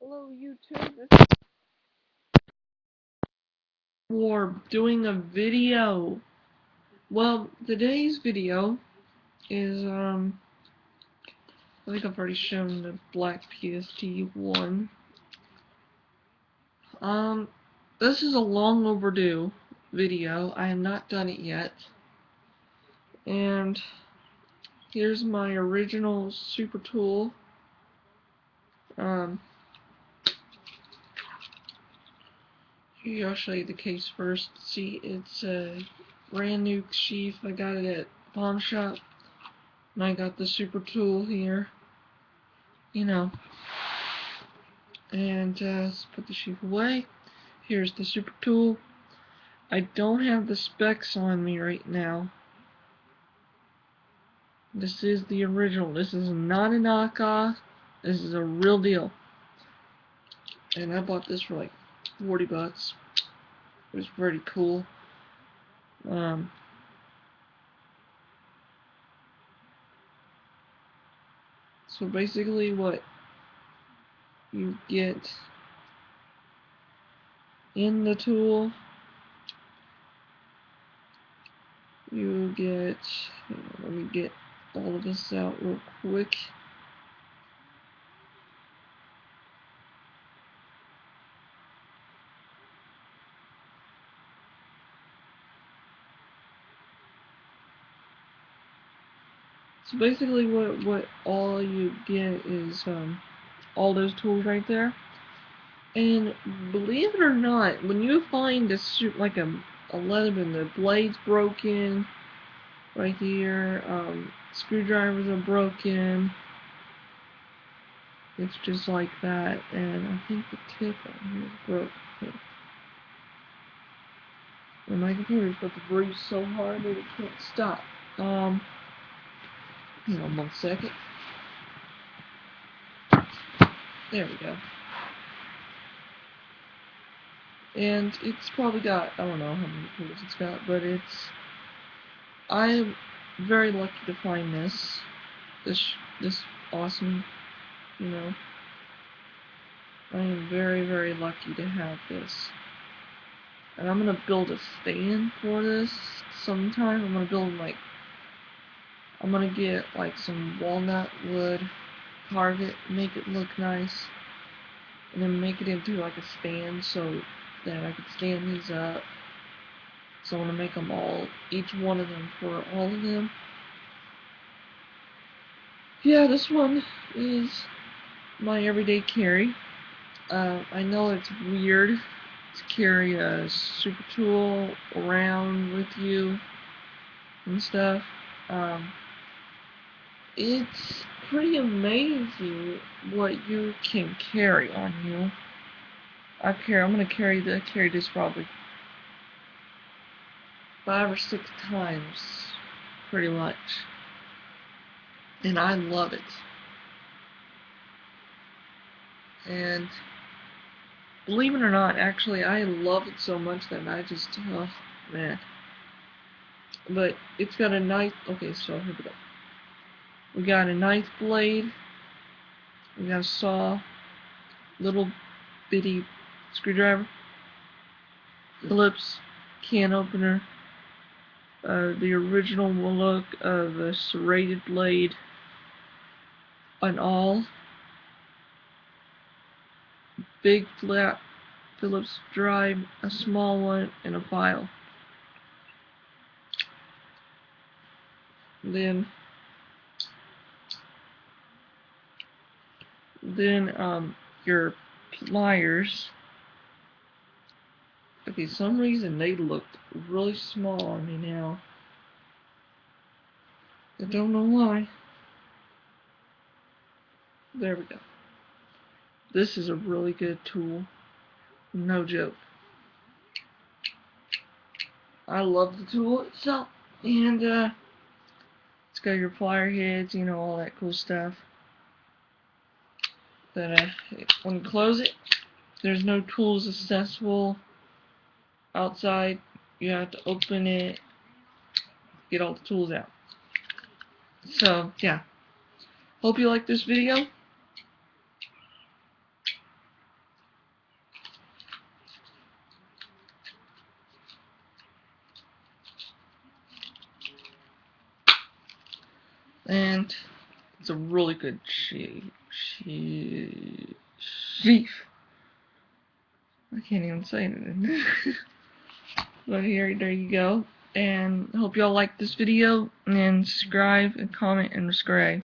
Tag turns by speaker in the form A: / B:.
A: Hello YouTube, we're doing a video. Well, today's video is I think I've already shown the black PST1. This is a long overdue video. I have not done it yet. And here's my original super tool. Here, I'll show you the case first. See, it's a brand new sheath. I got it at pawn shop. And I got the super tool here. You know. And let's put the sheath away. Here's the super tool. I don't have the specs on me right now. This is the original. This is not a knockoff. This is a real deal. And I bought this for like 40 bucks. It was pretty cool. So basically what you get in the tool, you get, let me get all of this out real quick. So basically what all you get is all those tools right there. And believe it or not, when you find a like a leatherman, the blade's broken right here, screwdrivers are broken, it's just like that, and I think the tip on here is broken. And my computer's about to breathe so hard that it can't stop. Hang on 1 second. There we go. And it's probably got, I don't know how many tools it's got, but I'm very lucky to find this awesome, you know. I am very, very lucky to have this. And I'm gonna build a stand for this sometime. I'm gonna get like some walnut wood, carve it, make it look nice, and then make it into like a stand so that I could stand these up. So I want to make them all, each one of them for all of them. Yeah, this one is my everyday carry. I know it's weird to carry a super tool around with you and stuff. It's pretty amazing what you can carry on you. I'm gonna carry this probably 5 or 6 times, pretty much. And I love it. And believe it or not, actually, I love it so much that I just, oh, man. But it's got a knife. Okay, so here we go. We got a knife blade. We got a saw. Little bitty screwdriver. Phillips can opener. The original look of a serrated blade. An awl. Big flat Phillips drive, a small one, and a file. Then your pliers. Okay, some reason they looked really small on me now. I don't know why. There we go. This is a really good tool. No joke. I love the tool itself. And it's got your plier heads, you know, all that cool stuff. But when you close it, there's no tools accessible outside. You have to open it, get all the tools out. So yeah, hope you like this video. and it's a really good sheaf. I can't even say it. But there you go. And I hope y'all like this video, and subscribe and comment and subscribe.